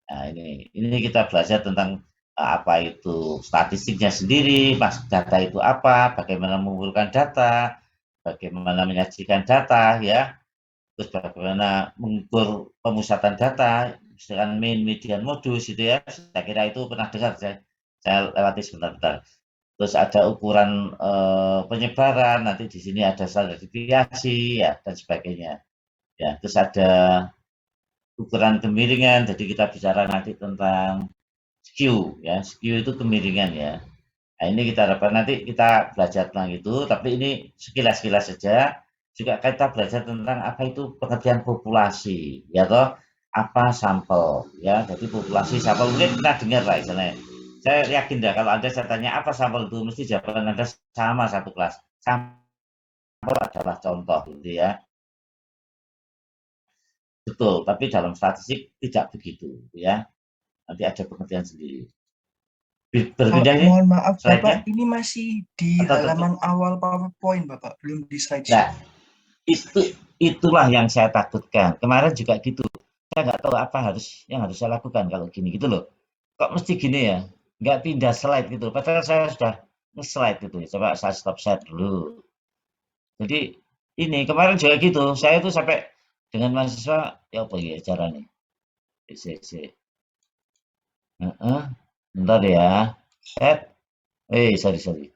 Nah, ini kita belajar tentang apa itu statistiknya sendiri, mas data itu apa, bagaimana mengumpulkan data, bagaimana menyajikan data, ya, terus bagaimana mengukur pemusatan data, misalkan mean, median, modus, itu ya. Saya kira itu pernah dengar, saya lewati sebentar-bentar. Terus ada ukuran penyebaran, nanti di sini ada standar deviasi, ya, dan sebagainya. Ya, terus ada ukuran kemiringan, jadi kita bicara nanti tentang skew, ya, skew itu kemiringan, ya. Nah, ini kita harapkan nanti kita belajar tentang itu, tapi ini sekilas-kilas saja. Juga kita belajar tentang apa itu pengertian populasi, ya toh, apa sampel, ya. Jadi populasi sampel mungkin pernah dengar lah istilahnya. Saya yakin dah kalau Anda saya tanya apa sampel itu, mesti jawaban Anda sama satu kelas. Sampel adalah contoh, gitu ya. Betul, tapi dalam statistik tidak begitu, ya. Nanti ada pengertian sendiri. Berpindah ini Mohon maaf Bapak, slide-nya ini masih di atau tetap? halaman awal PowerPoint Bapak, belum di slideshow. Nah, itulah yang saya takutkan. Kemarin juga gitu. Saya nggak tahu apa yang harus saya lakukan kalau gini gitu loh. Kok mesti gini ya? Nggak pindah slide gitu. Padahal saya sudah nge-slide gitu. Coba saya stop share dulu. Jadi ini kemarin juga gitu. Saya itu sampai dengan mahasiswa, ya apa ya caranya? Si. Heeh. Bentar ya. Share. Sorry.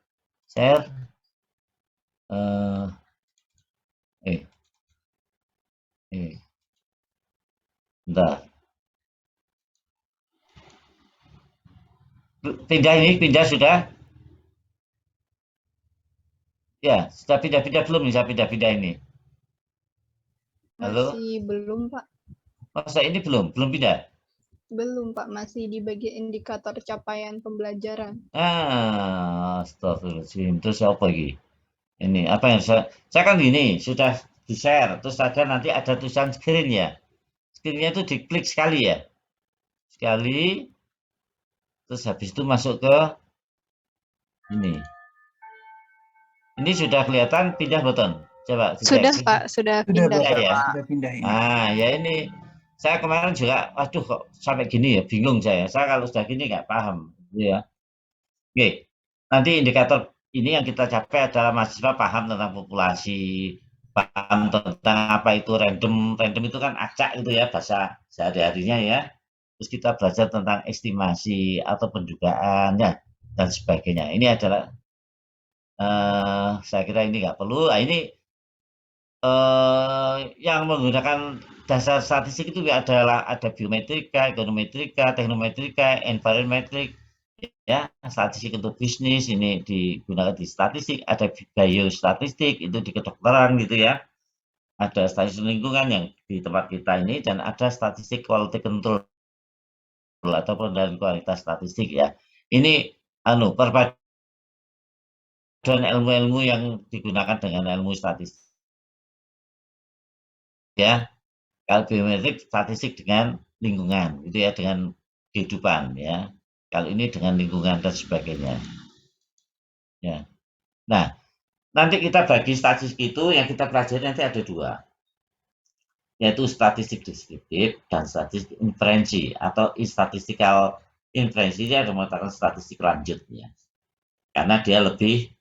Share. Eh, eh, eh. Bentar. Pindah sudah. Ya, sudah pindah-pindah belum nih saya pindah-pindah ini? Halo? Masih belum, Pak. Masa ini belum pindah? Belum, Pak. Masih di bagian indikator capaian pembelajaran. Astagfirullahaladzim. Terus apa lagi? Ini apa yang saya kan ini sudah di-share, terus ada nanti ada tulisan screen ya. Screen-nya itu diklik sekali ya. Sekali, terus habis itu masuk ke ini. Ini sudah kelihatan pindah button. Coba dicek. Sudah, Pak. Sudah Sudah pindah, Pindah Bapak, ya. Bapak. sudah pindah ini. Ya ini saya kemarin juga, aduh kok sampai gini ya, bingung saya. Saya kalau sudah gini nggak paham, gitu ya. Oke, nanti indikator ini yang kita capai adalah mahasiswa paham tentang populasi, paham tentang apa itu random. Random itu kan acak itu ya, bahasa sehari-harinya ya. Terus kita belajar tentang estimasi atau pendugaan ya, dan sebagainya. Ini adalah, saya kira ini nggak perlu. Nah, ini yang menggunakan dasar statistik itu adalah ada biometrika, ekonometrika, teknometrika, environmetric, ya, statistik untuk bisnis ini digunakan di statistik, ada biostatistik itu di kedokteran gitu ya, ada statistik lingkungan yang di tempat kita ini, dan ada statistik quality control atau pengendalian kualitas statistik ya. Ini perpaduan ilmu-ilmu yang digunakan dengan ilmu statistik ya. Kalau biometrik statistik dengan lingkungan gitu ya, dengan kehidupan ya. Kalau ini dengan lingkungan dan sebagainya. Ya. Nah, nanti kita bagi statistik itu yang kita pelajari nanti ada dua, yaitu statistik deskriptif dan statistik inferensi atau statistical inferensi. Dia ada mengatakan statistik lanjutnya, karena dia lebih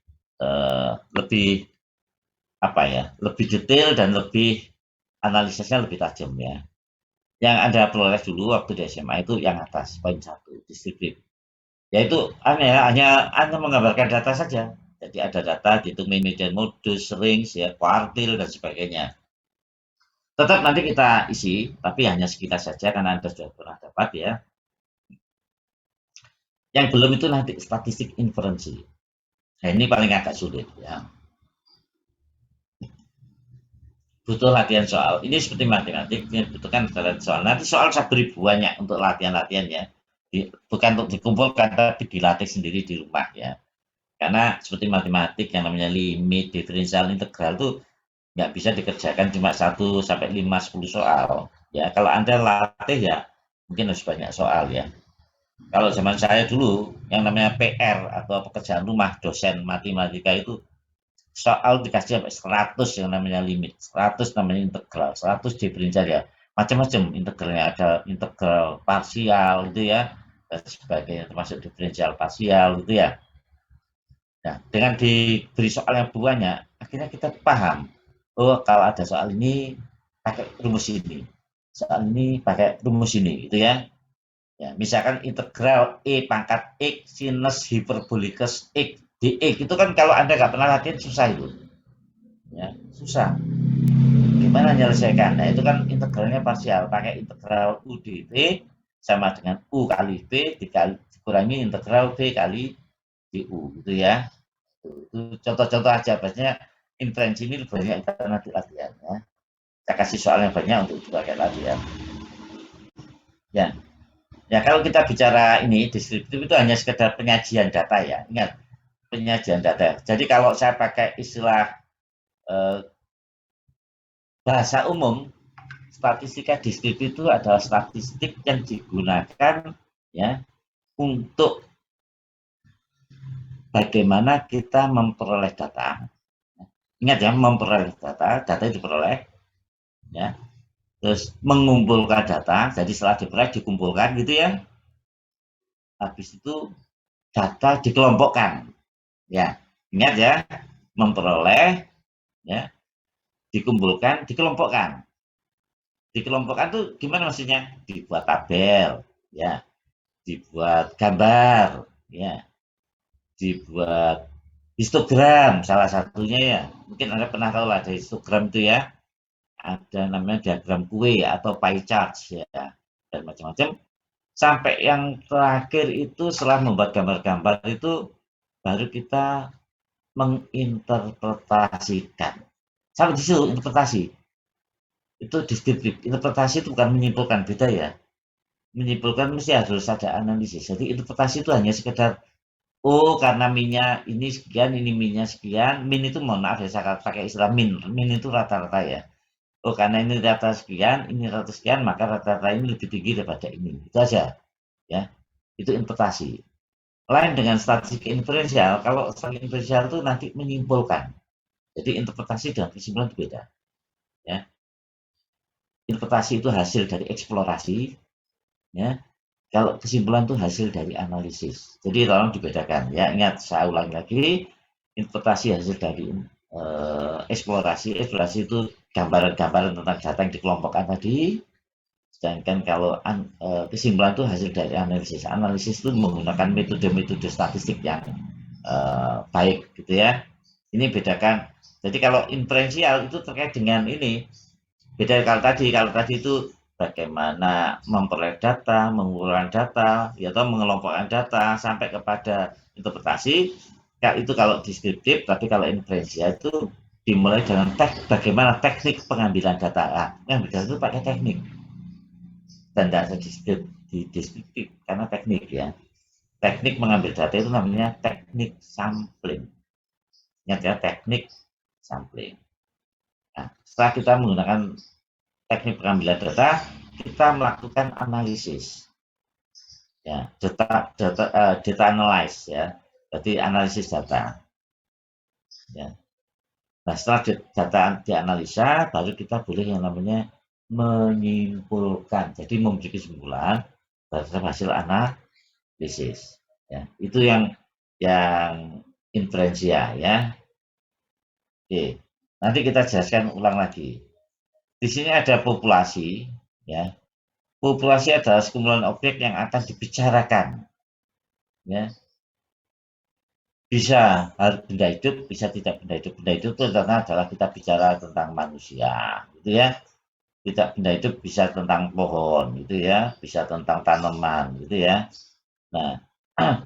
apa ya, lebih detail dan lebih analisisnya lebih tajam ya. Yang Anda peroleh dulu waktu di SMA itu yang atas, poin 1, deskriptif. Yaitu hanya menggambarkan data saja. Jadi ada data, dihitung mean, median, modus, range, ya, kuartil, dan sebagainya. Tetap nanti kita isi, tapi hanya sekilas saja karena Anda sudah pernah dapat ya. Yang belum itu nanti statistik inferensi. Nah, ini paling agak sulit ya. Butuh latihan soal. Ini seperti matematik, ini butuhkan latihan soal. Nanti soal saya beri banyak untuk latihan-latihan ya. Bukan untuk dikumpulkan, tapi dilatih sendiri di rumah ya. Karena seperti matematik yang namanya limit, diferensial, integral itu nggak bisa dikerjakan cuma 1 sampai 5, 10 soal. Ya, kalau Anda latih ya mungkin harus banyak soal ya. Kalau zaman saya dulu yang namanya PR atau pekerjaan rumah dosen matematika itu soal dikasih sampai 100 yang namanya limit, 100 namanya integral, 100 diferensial ya. macam-macam integralnya, ada integral parsial gitu ya, dan sebagainya, termasuk diferensial parsial gitu ya. Nah, dengan diberi soal yang banyak, akhirnya kita paham, oh kalau ada soal ini pakai rumus ini, soal ini pakai rumus ini gitu ya. Ya, misalkan integral E pangkat X sinus hiperbolikus X dx itu kan kalau Anda nggak pernah latihan susah itu. Ya, susah. Gimana menyelesaikan? Nah, itu kan integralnya parsial, pakai integral U dv sama dengan U kali V dikurangi integral V kali DU gitu ya. Itu contoh-contoh aja, biasanya inferensi ini banyak kita nanti latihan ya. Saya kasih soal yang banyak untuk dipakai latihan. Ya. Ya, kalau kita bicara ini, deskriptif itu hanya sekedar penyajian data ya. Ingat, penyajian data. Jadi kalau saya pakai istilah bahasa umum, statistika deskriptif itu adalah statistik yang digunakan ya untuk bagaimana kita memperoleh data. Ingat ya, memperoleh data, data itu diperoleh ya. Terus mengumpulkan data, jadi setelah diperoleh dikumpulkan gitu ya. Habis itu data dikelompokkan. Ya, ingat ya, memperoleh, ya, dikumpulkan, dikelompokkan. Dikelompokkan tuh gimana maksudnya? Dibuat tabel, ya, dibuat gambar, ya, dibuat histogram salah satunya ya. Mungkin Anda pernah tahu lah ada histogram itu ya. Ada namanya diagram kue atau pie chart ya, dan macam-macam. Sampai yang terakhir itu setelah membuat gambar-gambar itu baru kita menginterpretasikan. Sampai di situ interpretasi. Itu deskriptif. Interpretasi itu bukan menyimpulkan, beda ya. Menyimpulkan mesti harus ada analisis. Jadi interpretasi itu hanya sekedar, oh karena minyak ini sekian, ini minyak sekian. Min itu mohon maaf ya, saya pakai istilah min. Min itu rata-rata ya. Oh karena ini rata sekian, ini rata sekian, maka rata-rata ini lebih tinggi daripada ini. Itu aja. Ya. Itu interpretasi. Lain dengan statistik inferensial, kalau statistik inferensial itu nanti menyimpulkan. Jadi interpretasi dan kesimpulan itu beda. Ya. Interpretasi itu hasil dari eksplorasi, ya. Kalau kesimpulan itu hasil dari analisis. Jadi tolong dibedakan. Ya, ingat saya ulangi lagi, interpretasi hasil dari eksplorasi. Eksplorasi itu gambaran-gambaran tentang data yang dikelompokkan tadi. Sedangkan kalau kesimpulan itu hasil dari analisis. Analisis itu menggunakan metode-metode statistik yang baik, gitu ya. Ini bedakan. Jadi kalau inferensial itu terkait dengan ini. Beda kalau tadi itu bagaimana memperoleh data, mengumpulkan data, ya, atau mengelompokkan data sampai kepada interpretasi. Itu kalau deskriptif, tapi kalau inferensial itu dimulai dengan bagaimana teknik pengambilan data. Nah, yang beda itu pakai teknik. Dan tidak deskriptif karena teknik ya. Teknik mengambil data itu namanya teknik sampling. Ingat ya, teknik sampling. Nah, setelah kita menggunakan teknik pengambilan data, kita melakukan analisis. Ya, data analyze ya. Jadi analisis data. Ya. Nah, setelah data dianalisa, baru kita boleh yang namanya menyimpulkan. Jadi memberi kesimpulan berdasarkan hasil analisis. Ya, itu yang inferensial ya. Oke. Nanti kita jelaskan ulang lagi. Di sini ada populasi, ya. Populasi adalah sekumpulan objek yang akan dibicarakan, ya. Bisa benda hidup, bisa tidak benda hidup. Benda hidup itu adalah kita bicara tentang manusia, gitu ya. Tidak benda hidup bisa tentang pohon, gitu ya. Bisa tentang tanaman, gitu ya. Nah,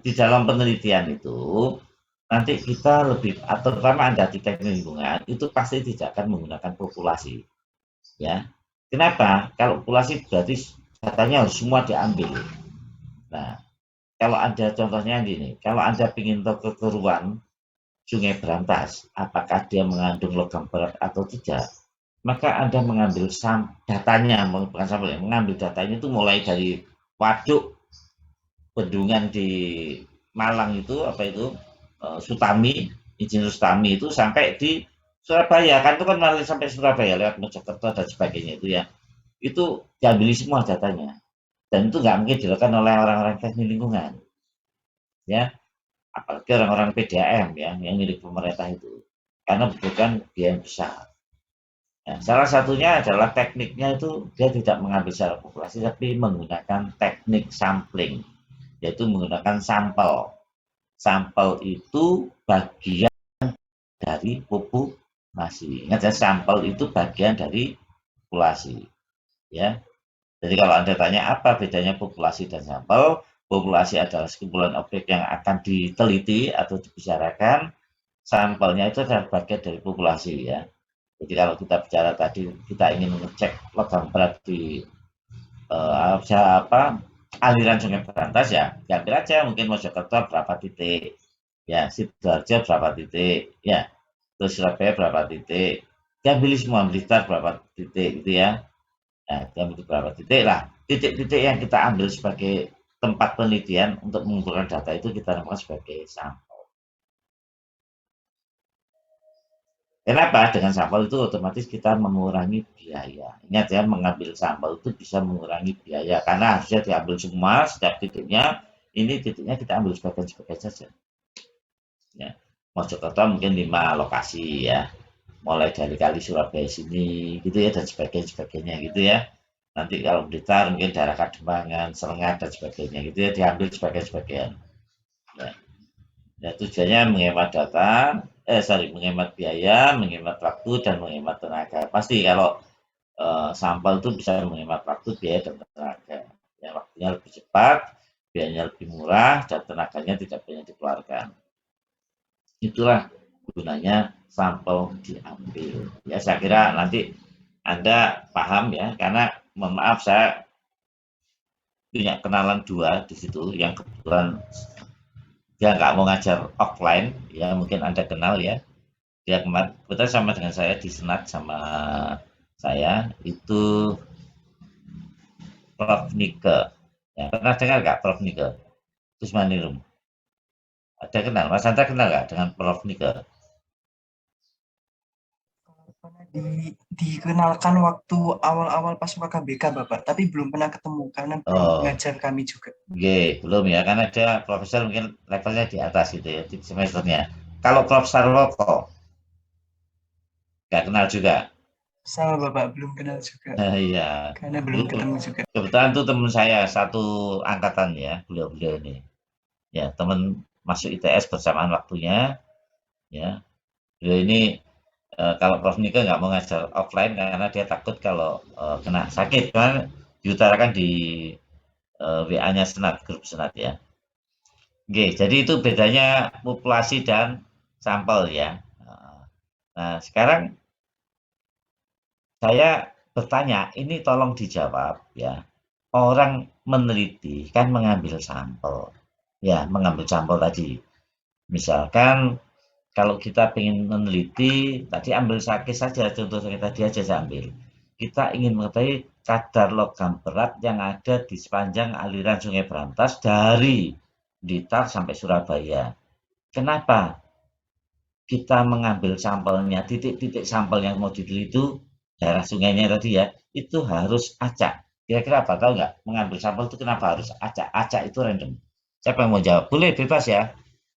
di dalam penelitian itu nanti kita lebih, atau terutama Anda di teknik lingkungan itu pasti tidak akan menggunakan populasi. Ya, kenapa? Kalau populasi berarti datanya harus semua diambil. Nah, kalau Anda contohnya gini, kalau Anda ingin tahu kekeruan Sungai Berantas, apakah dia mengandung logam berat atau tidak, maka Anda mengambil datanya, bukan sampel, mengambil datanya itu mulai dari waduk bendungan di Malang itu, apa itu, Sutami, izin Sutami itu sampai di Surabaya, kan itu kan sampai Surabaya lewat Mojokerto dan sebagainya itu ya. itu diambil semua datanya. Dan itu nggak mungkin dilakukan oleh orang-orang teknik lingkungan. Ya, apalagi orang-orang PDAM ya, yang milik pemerintah itu. Karena butuhkan biaya yang besar. Nah, salah satunya adalah tekniknya itu dia tidak mengambil secara populasi tapi menggunakan teknik sampling, yaitu menggunakan sampel. Sampel itu bagian dari populasi. Ingat ya, sampel itu bagian dari populasi. Ya, jadi kalau Anda tanya apa bedanya populasi dan sampel, populasi adalah sekumpulan objek yang akan diteliti atau dibicarakan, sampelnya itu adalah bagian dari populasi ya. Jadi kalau kita bicara tadi kita ingin mengecek logam berat di aliran Sungai Berantas ya, diambil aja mungkin Mojokerto berapa titik, ya Sidoarjo berapa titik, ya terus Surabaya berapa titik, diambil semua Blitar berapa titik gitu ya. Nah, diambil berapa titik lah, titik-titik yang kita ambil sebagai tempat penelitian untuk mengumpulkan data itu kita namakan sebagai sampel. Kenapa? Dengan sampel itu otomatis kita mengurangi biaya. Ingat ya, mengambil sampel itu bisa mengurangi biaya karena harusnya diambil semua setiap titiknya. Ini titiknya kita ambil sebagian-sebagian saja. Ya. Mojokerto mungkin 5 lokasi ya, mulai dari kali Surabaya sini gitu ya dan sebagainya gitu ya. Nanti kalau Blitar mungkin daerah Kademangan, Serengat dan sebagainya gitu ya, diambil sebagian-sebagian. Ya. Ya, tujuannya menghemat data, menghemat biaya, menghemat waktu, dan menghemat tenaga. Pasti kalau sampel itu bisa menghemat waktu, biaya, dan tenaga. Ya, waktunya lebih cepat, biayanya lebih murah, dan tenaganya tidak banyak dikeluarkan. Itulah gunanya sampel diambil. Ya, saya kira nanti Anda paham ya, karena mohon maaf saya punya kenalan 2 di situ yang kebetulan dia nggak mau ngajar offline, ya mungkin Anda kenal ya. Dia kebetulan sama dengan saya di Senat sama saya, itu Prof. Nike. Ya, pernah dengar nggak Prof. Nike? Kusmanirum. Ada kenal? Mas Anta kenal nggak dengan Prof. Nike? Pernah dikenalkan waktu awal-awal pas KBK Bapak, tapi belum pernah ketemu karena belum ngajar kami juga. Belum ya, karena dia profesor mungkin levelnya di atas gitu ya, di semesternya. Kalau Prof. Sarwoko, nggak kenal juga? Sama Bapak, belum kenal juga. Iya. Karena belum ketemu juga. Kebetulan tuh teman saya satu angkatan ya, beliau-beliau ini. Ya, teman masuk ITS bersamaan waktunya. Ya, beliau ini kalau Prof. Nike nggak mau ngajar offline karena dia takut kalau kena sakit, kan diutarakan di WA-nya Senat, grup Senat ya. Oke, jadi itu bedanya populasi dan sampel ya. Nah, sekarang saya bertanya, ini tolong dijawab ya. Orang meneliti kan mengambil sampel. Ya, mengambil sampel tadi. Misalkan kalau kita ingin meneliti, tadi ambil sakit saja, contoh sakit tadi aja saya ambil. Kita ingin mengetahui kadar logam berat yang ada di sepanjang aliran Sungai Berantas dari Blitar sampai Surabaya. Kenapa kita mengambil sampelnya, titik-titik sampel yang mau diteliti itu daerah sungainya tadi ya, itu harus acak. Kira-kira apa? Tahu nggak? Mengambil sampel itu kenapa harus acak? Acak itu random. Siapa yang mau jawab? Boleh, bebas ya.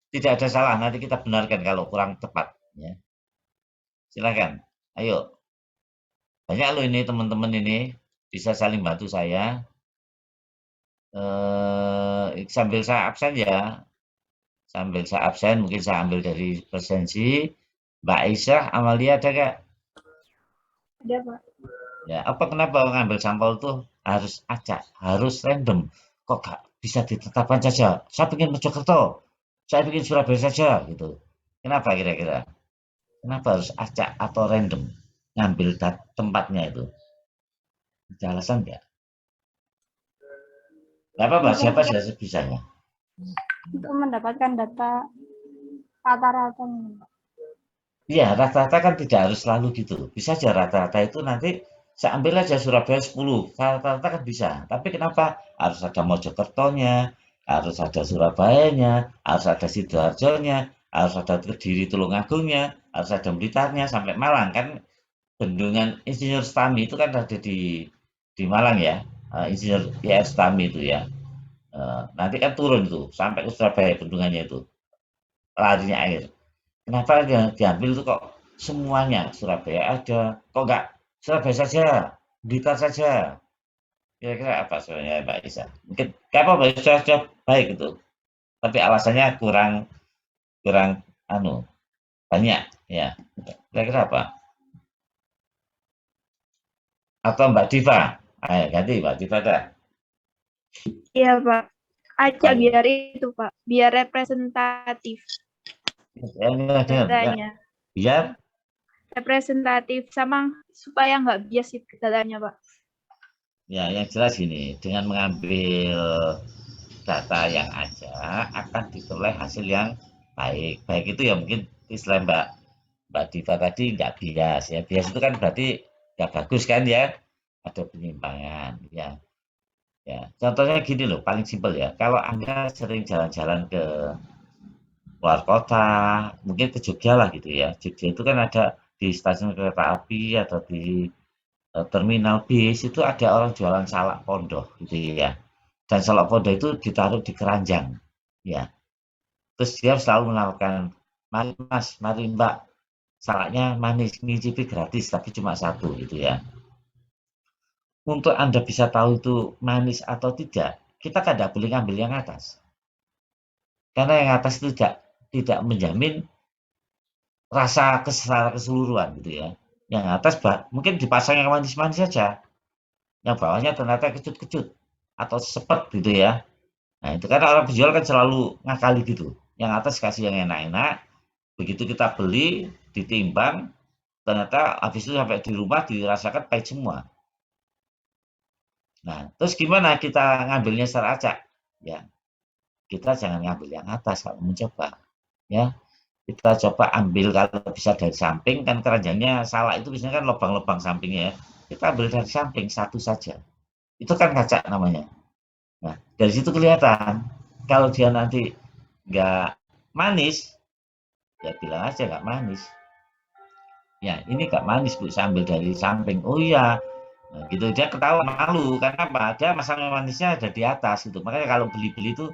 Tidak ada salah, nanti kita benarkan kalau kurang tepat. Ya. Silakan, ayo. Banyak loh ini teman-teman ini, bisa saling bantu saya. Sambil saya absen ya. Sambil saya absen, mungkin saya ambil dari presensi. Mbak Aisyah, Amalia ada nggak? Ada, Pak. Ya, apa kenapa ngambil sampel tuh harus acak, harus random? Kok nggak bisa ditetapkan saja? Saya bikin Mojokerto, saya bikin Surabaya saja gitu. Kenapa kira-kira? Kenapa harus acak atau random ngambil tempatnya itu? Ada alasan nggak? Nggak apa-apa, siapa saja bisanya. Untuk mendapatkan data rata-rata. Iya, rata-rata kan tidak harus selalu gitu. Bisa aja rata-rata itu nanti saya ambil aja Surabaya 10. Rata-rata kan bisa. Tapi kenapa harus ada Mojokertonya, harus ada Surabayanya, harus ada Sidoarjonya, harus ada Kediri Tulungagungnya, harus ada Blitarnya sampai Malang kan. Bendungan Insinyur Stami itu kan ada di di Malang ya, Insinyur IR Sutami itu ya. Nanti kan turun itu sampai ke Surabaya bendungannya itu, larinya air. Kenapa diambil itu kok semuanya Surabaya ada, kok nggak Surabaya saja, Blitar saja? Kira-kira apa sebenarnya Mbak Isa? Mungkin apa sudah baik itu, tapi alasannya kurang kurang banyak ya. Kira-kira apa? Atau Mbak Diva? Ayo ganti Mbak Diva dah. Iya, Pak. Acak Ayo. biar itu, Pak. Biar representatif Ya. datanya. Biar Representatif sama supaya nggak bias itu datanya, Pak. ya yang jelas ini dengan mengambil data yang ada akan diperoleh hasil yang baik. Baik itu ya mungkin istilah Mbak Diva tadi nggak bias ya. Bias itu kan berarti nggak bagus kan ya. Ada penyimpangan ya. Ya, contohnya gini loh, paling simpel ya. Kalau Anda sering jalan-jalan ke luar kota, mungkin ke Jogja lah gitu ya. Jogja itu kan ada di stasiun kereta api atau di terminal bis itu ada orang jualan salak pondok gitu ya. Dan salak pondok itu ditaruh di keranjang ya. Terus dia selalu menawarkan, mari mas, mari mbak, salaknya manis, ngicipi gratis tapi cuma satu gitu ya. Untuk Anda bisa tahu itu manis atau tidak, kita kan tidak boleh ngambil yang atas. Karena yang atas itu tidak menjamin rasa secara keseluruhan gitu ya. Yang atas mungkin dipasang yang manis-manis saja. Yang bawahnya ternyata kecut-kecut atau sepet gitu ya. Nah, itu kan orang penjual kan selalu ngakali gitu. Yang atas kasih yang enak-enak, begitu kita beli, ditimbang, ternyata habis itu sampai di rumah dirasakan pahit semua. Nah, terus gimana kita ngambilnya secara acak? Ya, kita jangan ngambil yang atas kalau mencoba. Ya, kita coba ambil kalau bisa dari samping, kan keranjangnya salak itu biasanya kan lubang-lubang sampingnya ya. Kita ambil dari samping satu saja. Itu kan kaca namanya. Nah, dari situ kelihatan. Kalau dia nanti nggak manis, ya bilang aja nggak manis. Ya, ini nggak manis Bu, saya ambil dari samping. Oh iya, nah, gitu dia ketawa malu. Karena apa? Dia masang manisnya ada di atas gitu. Makanya kalau beli-beli itu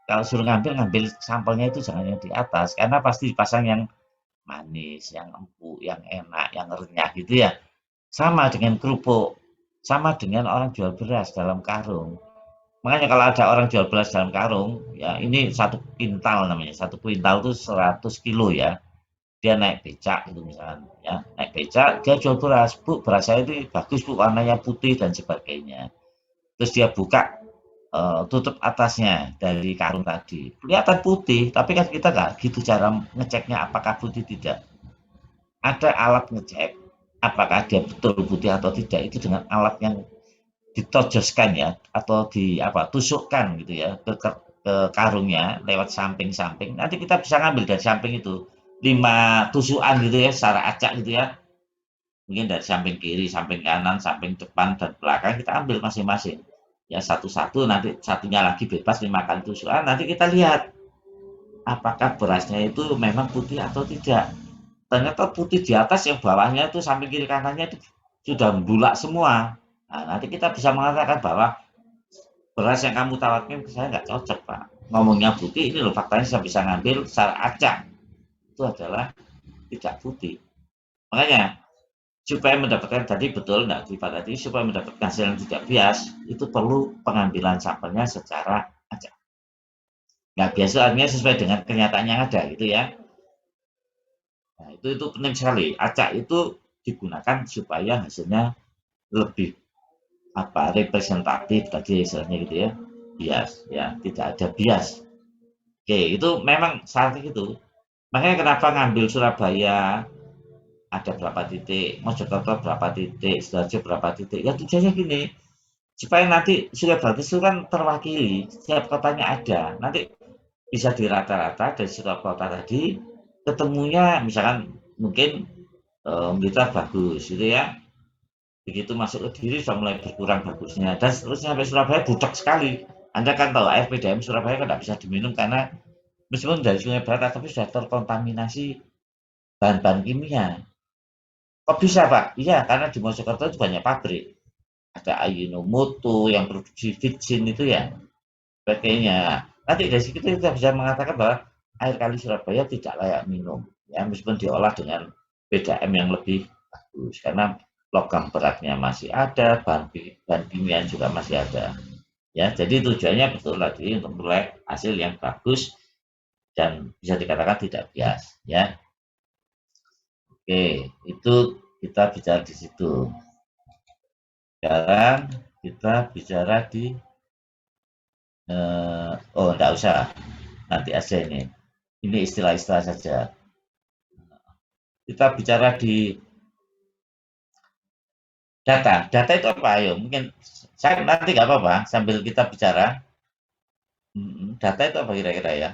kalau suruh ngambil sampelnya itu jangan yang di atas, karena pasti dipasang yang manis, yang empuk, yang enak, yang renyah gitu ya. Sama dengan kerupuk, sama dengan orang jual beras dalam karung. Makanya kalau ada orang jual beras dalam karung, ya ini satu kintal namanya. Satu kuintal itu 100 kilo ya. Dia naik becak gitu misalkan ya, naik becak dia jual beras, Bu, beras saya itu bagus Bu, warnanya putih dan sebagainya. Terus dia buka tutup atasnya dari karung tadi. Kelihatan putih, tapi kan kita nggak gitu cara ngeceknya apakah putih tidak. Ada alat ngecek apakah dia betul putih atau tidak itu dengan alat yang ditojoskan ya atau tusukkan gitu ya ke karungnya lewat samping-samping. Nanti kita bisa ngambil dari samping itu 5 tusukan gitu ya secara acak gitu ya. Mungkin dari samping kiri, samping kanan, samping depan dan belakang kita ambil masing-masing. Ya satu-satu, nanti satunya lagi bebas 5 kali tusukan. Nanti kita lihat apakah berasnya itu memang putih atau tidak. Ternyata putih di atas, yang bawahnya itu samping kiri kanannya itu sudah bulak semua. Nah, nanti kita bisa mengatakan bahwa beras yang kamu tawarkan ke saya nggak cocok Pak. Ngomongnya putih, ini loh faktanya saya bisa ngambil secara acak. Itu adalah tidak putih. Makanya supaya mendapatkan tadi betul nggak Diva tadi, supaya mendapatkan hasil yang tidak bias, itu perlu pengambilan sampelnya secara acak. Nggak biasa artinya sesuai dengan kenyataan yang ada gitu ya. Nah, itu penting sekali. Acak itu digunakan supaya hasilnya lebih representatif tadi istilahnya gitu ya. Bias ya, tidak ada bias. Oke, itu memang syaratnya gitu. Makanya kenapa ngambil Surabaya ada berapa titik, Mojokerto berapa titik, Sidoarjo berapa titik. Ya tujuannya gini, supaya nanti Surya Batis itu kan terwakili, setiap kotanya ada. Nanti bisa dirata-rata dari setiap kota tadi, ketemunya misalkan mungkin Blitar bagus gitu ya. Begitu masuk ke Kediri sudah mulai berkurang bagusnya. Dan seterusnya sampai Surabaya budak sekali. Anda kan tahu air PDAM Surabaya kan tidak bisa diminum karena meskipun dari Sungai Barat tapi sudah terkontaminasi bahan-bahan kimia. Kok bisa Pak? Iya, karena di Mojokerto itu banyak pabrik. ada Ajinomoto yang produksi Vitsin itu ya, sebagainya. Nanti dari situ kita bisa mengatakan bahwa air kali Surabaya tidak layak minum, ya meskipun diolah dengan PDAM yang lebih bagus, karena logam beratnya masih ada, bahan kimia juga masih ada. Ya, jadi tujuannya betul tadi untuk memperoleh hasil yang bagus dan bisa dikatakan tidak bias, ya. Oke, itu kita bicara di situ. Sekarang kita bicara di oh, enggak usah, nanti aja ini. Ini istilah-istilah saja. Kita bicara di data. Data itu apa? Ayo, mungkin saya nanti nggak apa-apa sambil kita bicara. Data itu apa kira-kira ya?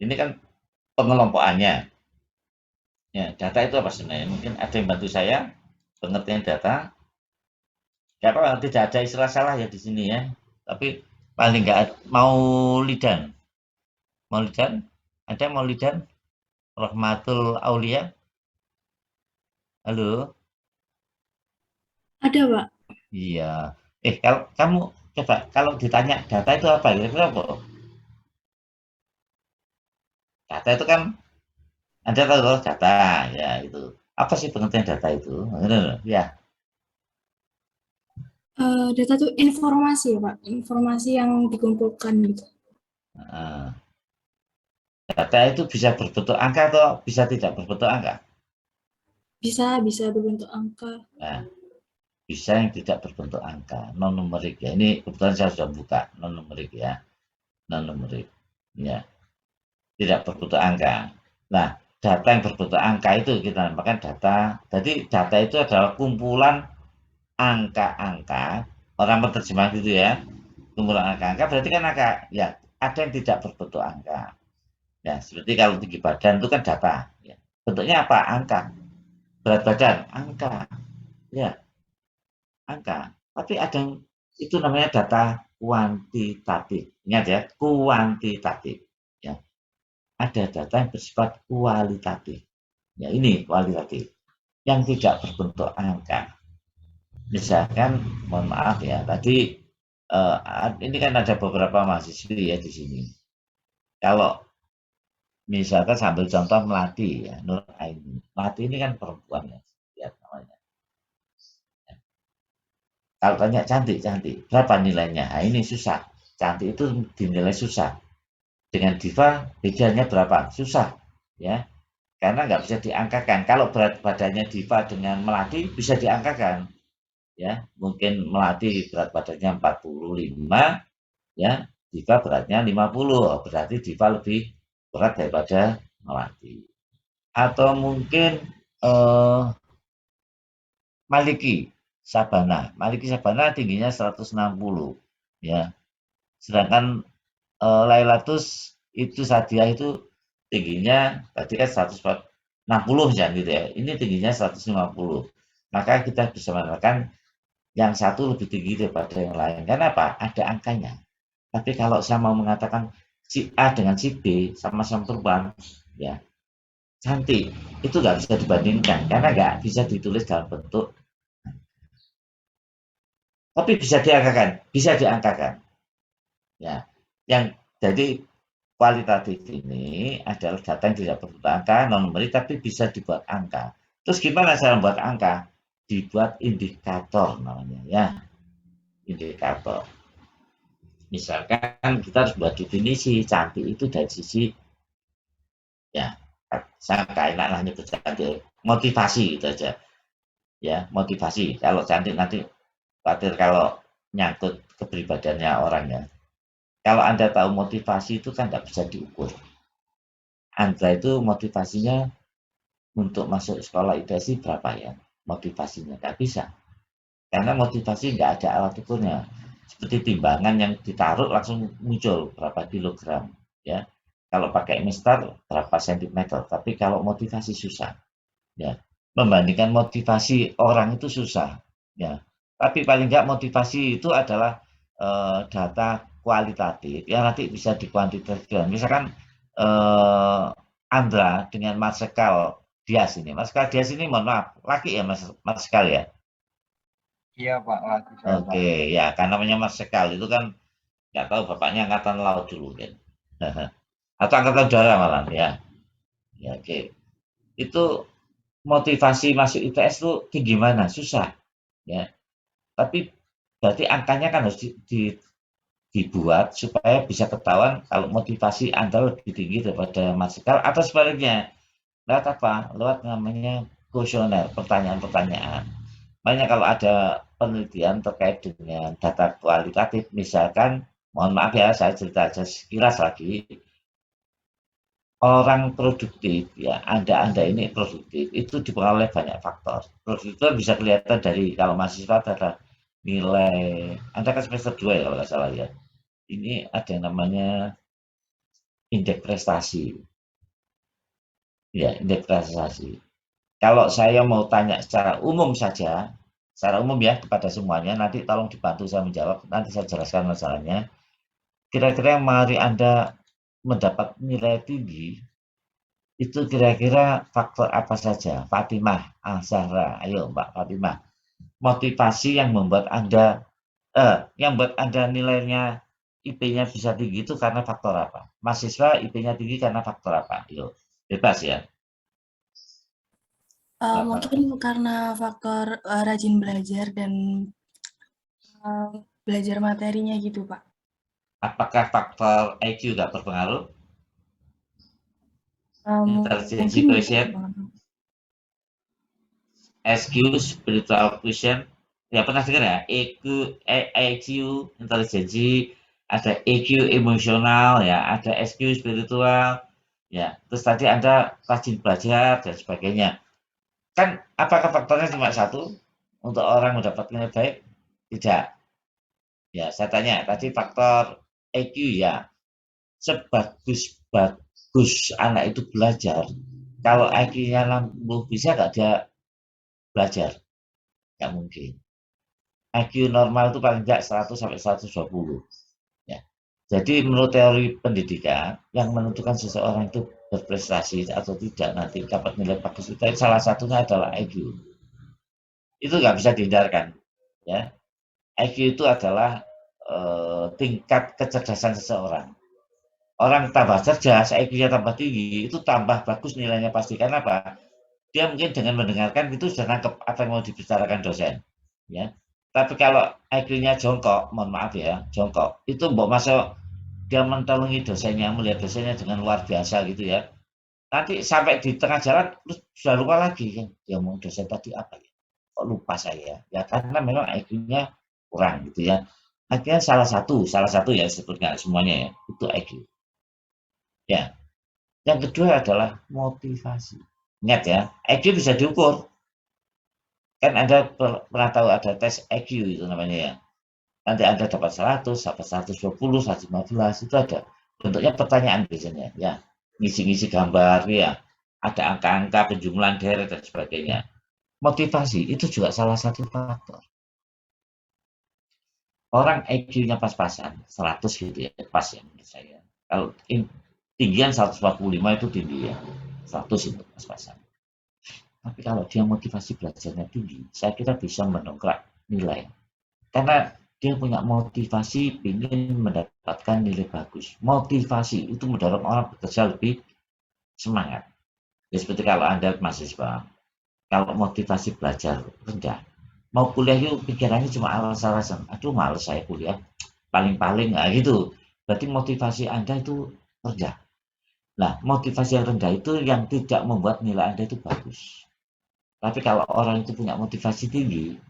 Ini kan pengelompokannya. Ya, data itu apa sebenarnya? Mungkin ada yang bantu saya pengertian data. Nggak apa-apa, tidak ada istilah salah ya di sini ya. Tapi paling nggak Maulidan. Maulidan? Ada Maulidan? Rahmatul Aulia? Halo? Ada, Pak. Iya. Kalau kamu coba kalau ditanya data itu apa? Kira-kira apa? Data itu kan Anda tahu kalau data ya itu. Apa sih pengertian data itu? Ya. Data itu informasi ya, Pak. Informasi yang dikumpulkan gitu. Nah, data itu bisa berbentuk angka atau bisa tidak berbentuk angka? Bisa berbentuk angka. Nah, bisa yang tidak berbentuk angka, non numerik ya. Ini kebetulan saya sudah buka non numerik ya. Non numerik. Ya. Tidak berbentuk angka. Nah, data yang berbentuk angka itu kita namakan data. Jadi data itu adalah kumpulan angka-angka, orang menerjemah gitu ya, kumpulan angka-angka berarti kan angka, ya ada yang tidak berbentuk angka. Ya, seperti kalau tinggi badan itu kan data. Ya. Bentuknya apa? Angka. Berat badan, angka. Ya, angka. Tapi ada yang itu namanya data kuantitatif. Ingat ya, kuantitatif. Ya. Ada data yang bersifat kualitatif. Ya, ini kualitatif. Yang tidak berbentuk angka. Misalkan, mohon maaf ya, tadi ini kan ada beberapa mahasiswi ya di sini. Kalau misalkan sambil contoh Melati ya, Nur Aini. Melati ini kan perempuan ya, lihat namanya. Kalau tanya cantik, berapa nilainya? Nah, ini susah. Cantik itu dinilai susah. Dengan diva bedanya berapa? Susah, ya. Karena nggak bisa diangkakan. Kalau berat badannya diva dengan Melati bisa diangkakan. Ya, mungkin Melati berat badannya 45, ya, diva beratnya 50. Berarti diva lebih berat daripada Melati. Atau mungkin Maliki Sabana tingginya 160, ya. Sedangkan Lailatus itu Sadia itu tingginya tadi kan 160 ya gitu ya. Ini tingginya 150. Maka kita bisa mengatakan yang satu lebih tinggi daripada yang lain. Kenapa? Ada angkanya. Tapi kalau saya mau mengatakan si A dengan si B sama-sama perempuan, ya cantik, itu nggak bisa dibandingkan karena nggak bisa ditulis dalam bentuk, tapi bisa diangkakan, ya. Yang jadi kualitatif ini adalah data yang tidak berbentuk angka, non numerik, tapi bisa dibuat angka. Terus gimana cara membuat angka? Dibuat indikator namanya, ya, indikator. Misalkan kita harus buat definisi cantik itu dari sisi, ya, saya nggak enak lah nyebut cantik, motivasi gitu aja, ya, motivasi. Kalau cantik nanti khawatir kalau nyangkut kepribadiannya orang ya. Kalau Anda tahu motivasi itu kan nggak bisa diukur. Anda itu motivasinya untuk masuk sekolah ITSI berapa ya? Motivasinya nggak bisa. Karena motivasi nggak ada alat ukurnya. Seperti timbangan yang ditaruh langsung muncul berapa kilogram. Ya. Kalau pakai mistar berapa sentimeter. Tapi kalau motivasi susah. Ya. Membandingkan motivasi orang itu susah. Ya. Tapi paling nggak motivasi itu adalah data kualitatif yang nanti bisa dikuantitatifkan. Misalkan Andra dengan Marsekal Dias ini. Marsekal Dias ini mohon maaf, laki ya Marsekal ya? Iya Pak, lagi Oke, ya kan namanya Marsikal itu kan nggak tahu bapaknya angkatan laut dulu kan. Atau angkatan udara malah ya. Ya oke. Itu motivasi masuk ITS itu kayak gimana? Susah ya. Tapi berarti angkanya kan harus dibuat supaya bisa ketahuan kalau motivasi Anda lebih tinggi daripada Marsikal atau sebaliknya. Lewat apa? Lewat namanya kuesioner, pertanyaan-pertanyaan. Makanya kalau ada penelitian terkait dengan data kualitatif, misalkan, mohon maaf ya, saya cerita aja sekilas lagi, orang produktif, ya, Anda ini produktif, itu dipengaruhi oleh banyak faktor. Produktif itu bisa kelihatan dari, kalau mahasiswa ada nilai, Anda kan semester 2 ya kalau nggak salah ya, ini ada yang namanya indeks prestasi. Ya, indeks prestasi. Kalau saya mau tanya secara umum saja, secara umum ya kepada semuanya, nanti tolong dibantu saya menjawab, nanti saya jelaskan masalahnya. Kira-kira yang mari Anda mendapat nilai tinggi, itu kira-kira faktor apa saja? Fatimah, Zahra, ayo Mbak Fatimah. Motivasi yang membuat Anda nilainya IP-nya bisa tinggi itu karena faktor apa? Mahasiswa IP-nya tinggi karena faktor apa? Yuk, bebas ya. Mungkin karena faktor rajin belajar dan belajar materinya gitu, Pak. Apakah faktor IQ nggak berpengaruh? Intelligence Mungkin quotient, SQ, spiritual quotient, ya pernah dengar ya? EQ, intelijensi, ada EQ emosional, ya, ada SQ spiritual, ya. Terus tadi Anda rajin belajar dan sebagainya. Kan apakah faktornya cuma satu untuk orang mendapat nilai baik? Tidak. Ya, saya tanya tadi faktor EQ ya. Sebagus-bagus anak itu belajar, kalau IQ-nya 60 bisa nggak dia belajar? Nggak mungkin. IQ normal itu paling nggak 100 sampai 120. Ya. Jadi menurut teori pendidikan, yang menentukan seseorang itu berprestasi atau tidak nanti dapat nilai bagus itu salah satunya adalah IQ. Itu nggak bisa dihindarkan. Ya. IQ itu adalah tingkat kecerdasan seseorang. Orang tambah cerdas, IQ-nya tambah tinggi, itu tambah bagus nilainya pasti. Karena apa? Dia mungkin dengan mendengarkan itu sudah nangkep apa yang mau dibicarakan dosen. Ya. Tapi kalau IQ-nya jongkok, mohon maaf ya, jongkok, itu mbok masuk dia mentolongi dosennya, melihat dosennya dengan luar biasa gitu ya. Nanti sampai di tengah jalan, terus sudah lupa lagi kan, dia mau dosen tadi apa ya? Kok lupa saya? Ya karena memang IQ-nya kurang gitu ya. IQ-nya salah satu ya sebetulnya semuanya ya, itu IQ. Ya, yang kedua adalah motivasi. Ingat ya, IQ bisa diukur. Kan Anda pernah tahu ada tes IQ itu namanya ya. Nanti Anda dapat 100, dapat 120, 115, itu ada. Bentuknya pertanyaan biasanya ya. Ngisi-ngisi gambar ya. Ada angka-angka, penjumlahan deret dan sebagainya. Motivasi itu juga salah satu faktor. Orang IQ-nya pas-pasan, 100 gitu ya, pas ya menurut saya. Kalau tinggian 145 itu tinggi ya. 100 itu pas-pasan. Tapi kalau dia motivasi belajarnya tinggi, saya kira bisa mendongkrak nilai. Karena dia punya motivasi ingin mendapatkan nilai bagus. Motivasi itu mendorong orang bekerja lebih semangat. Ya, seperti kalau Anda mahasiswa, kalau motivasi belajar rendah, mau kuliah itu pikirannya cuma alasan-alasan. Aduh, males saya kuliah. Paling-paling, nah gitu. Berarti motivasi Anda itu rendah. Nah, motivasi yang rendah itu yang tidak membuat nilai Anda itu bagus. Tapi kalau orang itu punya motivasi tinggi,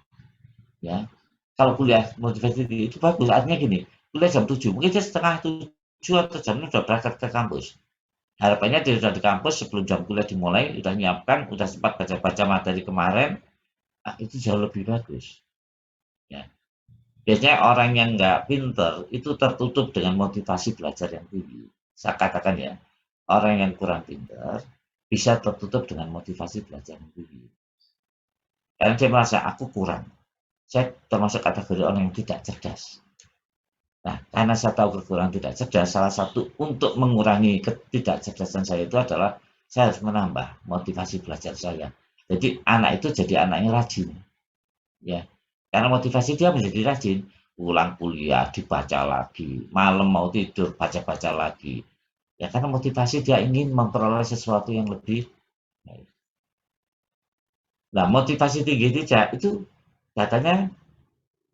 ya, kalau kuliah motivasi tinggi itu bagus. Artinya gini, kuliah jam 7, mungkin dia setengah 7 atau jam ini sudah berangkat ke kampus. Harapannya dia sudah di kampus sebelum jam kuliah dimulai, sudah nyiapkan, sudah sempat baca-baca materi kemarin, nah, itu jauh lebih bagus. Ya. Biasanya orang yang nggak pinter itu tertutup dengan motivasi belajar yang tinggi. Saya katakan ya, orang yang kurang pinter bisa tertutup dengan motivasi belajar yang tinggi. Karena dia merasa aku kurang. Saya termasuk kategori orang yang tidak cerdas. Nah, karena saya tahu kekurangan tidak cerdas, salah satu untuk mengurangi ketidakcerdasan saya itu adalah saya harus menambah motivasi belajar saya. Jadi anak itu jadi anak yang rajin. Ya. Karena motivasi dia menjadi rajin, pulang kuliah dibaca lagi, malam mau tidur baca-baca lagi. Ya karena motivasi dia ingin memperoleh sesuatu yang lebih baik. Nah, motivasi tinggi itu datanya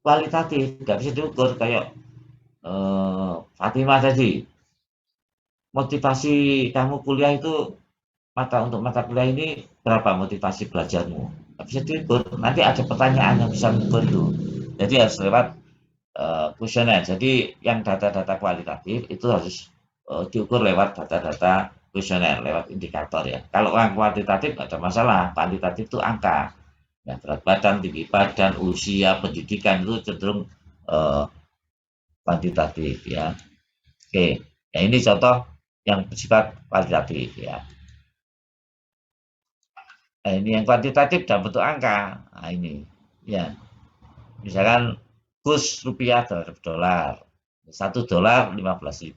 kualitatif, nggak bisa diukur kayak Fatimah tadi. Motivasi kamu kuliah itu untuk mata kuliah ini berapa motivasi belajarmu? Nggak bisa diukur. Nanti ada pertanyaan yang bisa mengukur itu. Jadi harus lewat kuesioner. Jadi yang data-data kualitatif itu harus diukur lewat data-data kuesioner, lewat indikator ya. Kalau yang kuantitatif nggak ada masalah. Kuantitatif itu angka. Ya, berat badan, tinggi badan, usia, pendidikan itu cenderung kuantitatif ya. Oke, ya ini contoh yang bersifat kualitatif ya. Nah, ini yang kuantitatif dalam bentuk angka. Nah, ini ya. Misalkan kurs rupiah terhadap dolar. $1 15.000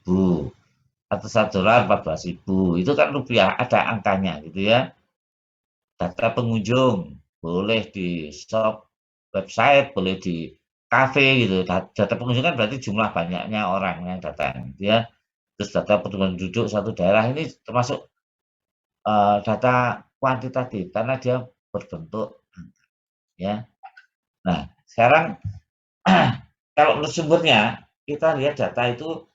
atau $1 14.000. Itu kan rupiah, ada angkanya gitu ya. Data pengunjung boleh di shop website, boleh di kafe gitu. Data pengunjung kan berarti jumlah banyaknya orang yang datang gitu ya. Terus data penduduk suatu daerah ini termasuk data kuantitatif karena dia berbentuk angka ya. Nah, sekarang kalau menurut sumbernya kita lihat data itu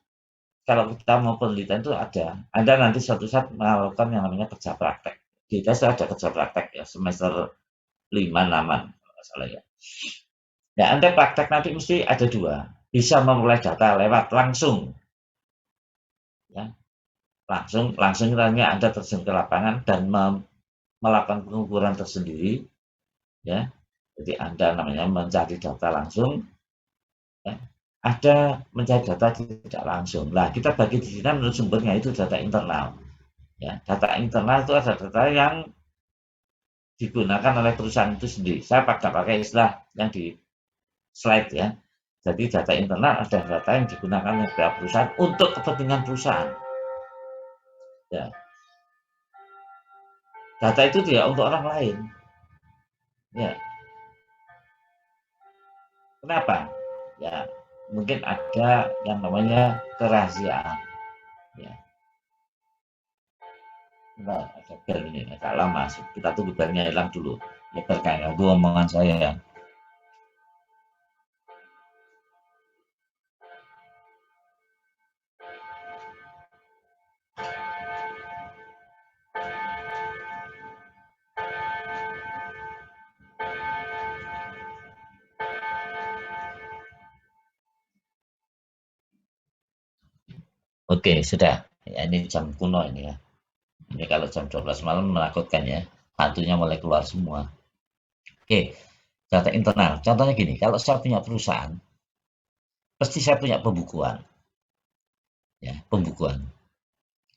kalau kita mau penelitian itu ada. Anda nanti suatu saat melakukan yang namanya kerja praktek. Di tes ada kerja praktek ya semester 5-6 kalau nggak salah ya. Ya, Anda praktek nanti mesti ada dua. Bisa memulai data lewat langsung. Ya, langsung tanya Anda terjun ke lapangan dan melakukan pengukuran tersendiri ya. Jadi Anda namanya mencari data langsung ya. Ada mencari data tidak langsung. Nah, kita bagi di sini menurut sumbernya itu data internal. Ya, data internal itu ada data yang digunakan oleh perusahaan itu sendiri. Saya pakai istilah yang di slide ya. Jadi data internal ada data yang digunakan oleh perusahaan untuk kepentingan perusahaan. Ya. Data itu tidak untuk orang lain. Ya. Kenapa? Ya, mungkin ada yang namanya kerahasiaan. Ya. Nah, ada bel ini agak lama. Kita tunggu belnya hilang dulu. Ya berkaitan dengan omongan saya ya. Oke, sudah. Ya, ini jam kuno ini ya. Ini kalau jam 12 malam menakutkan ya. Hantunya mulai keluar semua. Oke, data internal. Contohnya gini, kalau saya punya perusahaan, pasti saya punya pembukuan. Ya, pembukuan.